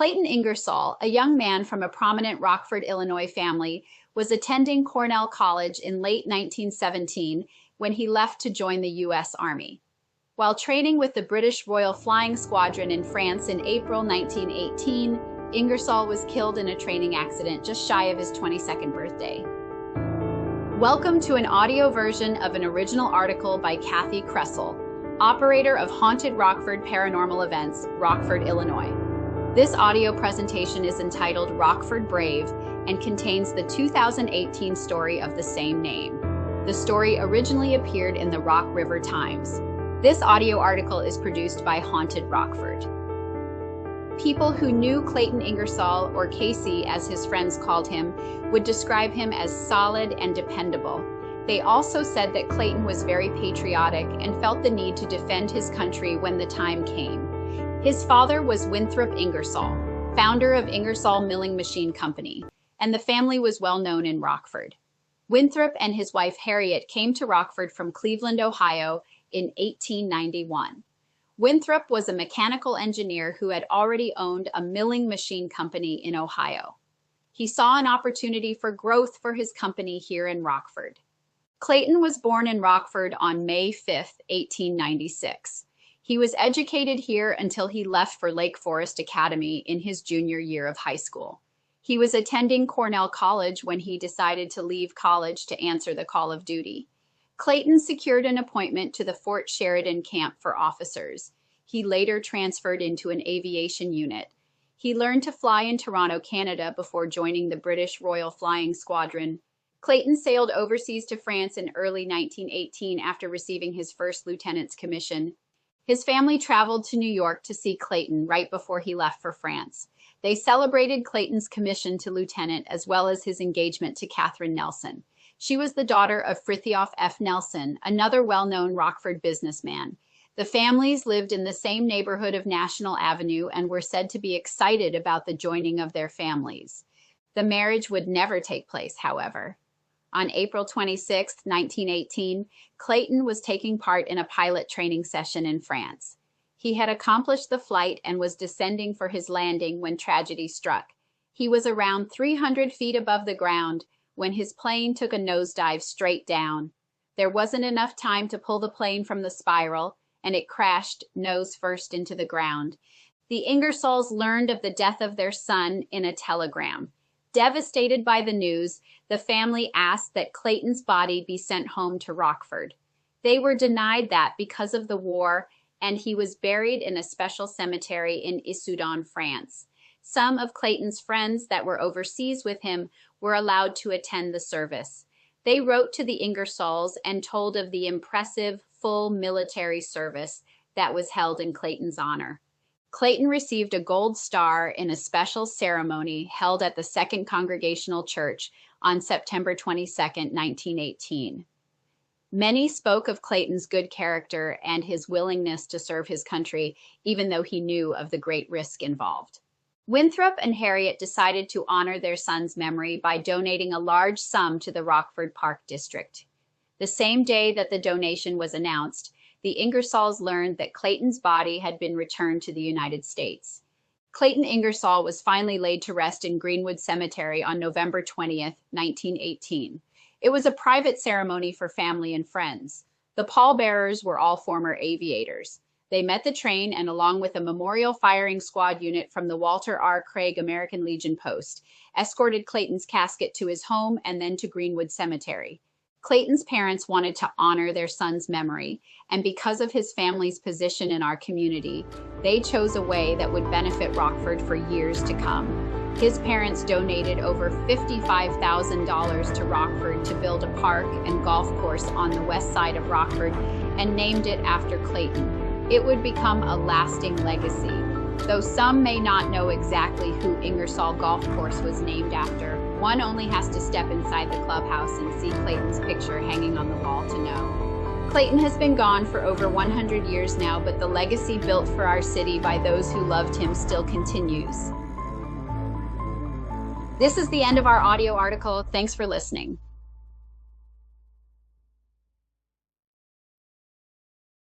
Clayton Ingersoll, a young man from a prominent Rockford, Illinois family, was attending Cornell College in late 1917 when he left to join the U.S. Army. While training with the British Royal Flying Squadron in France in April 1918, Ingersoll was killed in a training accident just shy of his 22nd birthday. Welcome to an audio version of an original article by Kathi Kresol, operator of Haunted Rockford Paranormal Events, Rockford, Illinois. This audio presentation is entitled Rockford Brave and contains the 2018 story of the same name. The story originally appeared in the Rock River Times. This audio article is produced by Haunted Rockford. People who knew Clayton Ingersoll, or Casey as his friends called him, would describe him as solid and dependable. They also said that Clayton was very patriotic and felt the need to defend his country when the time came. His father was Winthrop Ingersoll, founder of Ingersoll Milling Machine Company, and the family was well known in Rockford. Winthrop and his wife Harriet came to Rockford from Cleveland, Ohio in 1891. Winthrop was a mechanical engineer who had already owned a milling machine company in Ohio. He saw an opportunity for growth for his company here in Rockford. Clayton was born in Rockford on May 5, 1896. He was educated here until he left for Lake Forest Academy in his junior year of high school. He was attending Cornell College when he decided to leave college to answer the call of duty. Clayton secured an appointment to the Fort Sheridan camp for officers. He later transferred into an aviation unit. He learned to fly in Toronto, Canada before joining the British Royal Flying Squadron. Clayton sailed overseas to France in early 1918 after receiving his first lieutenant's commission. His family traveled to New York to see Clayton right before he left for France. They celebrated Clayton's commission to lieutenant as well as his engagement to Catherine Nelson. She was the daughter of Frithiof F. Nelson, another well-known Rockford businessman. The families lived in the same neighborhood of National Avenue and were said to be excited about the joining of their families. The marriage would never take place, however. On April 26, 1918, Clayton was taking part in a pilot training session in France. He had accomplished the flight and was descending for his landing when tragedy struck. He was around 300 feet above the ground when his plane took a nosedive straight down. There wasn't enough time to pull the plane from the spiral, and it crashed nose first into the ground. The Ingersolls learned of the death of their son in a telegram. Devastated by the news, the family asked that Clayton's body be sent home to Rockford. They were denied that because of the war, and he was buried in a special cemetery in Issoudun, France. Some of Clayton's friends that were overseas with him were allowed to attend the service. They wrote to the Ingersolls and told of the impressive, full military service that was held in Clayton's honor. Clayton received a gold star in a special ceremony held at the Second Congregational Church on September 22, 1918. Many spoke of Clayton's good character and his willingness to serve his country, even though he knew of the great risk involved. Winthrop and Harriet decided to honor their son's memory by donating a large sum to the Rockford Park District. The same day that the donation was announced, the Ingersolls learned that Clayton's body had been returned to the United States. Clayton Ingersoll was finally laid to rest in Greenwood Cemetery on November 20th, 1918. It was a private ceremony for family and friends. The pallbearers were all former aviators. They met the train and, along with a memorial firing squad unit from the Walter R. Craig American Legion Post, escorted Clayton's casket to his home and then to Greenwood Cemetery. Clayton's parents wanted to honor their son's memory, and because of his family's position in our community, they chose a way that would benefit Rockford for years to come. His parents donated over $55,000 to Rockford to build a park and golf course on the west side of Rockford and named it after Clayton. It would become a lasting legacy. Though some may not know exactly who Ingersoll Golf Course was named after, one only has to step inside the clubhouse and see Clayton's picture hanging on the wall to know. Clayton has been gone for over 100 years now, but the legacy built for our city by those who loved him still continues. This is the end of our audio article. Thanks for listening.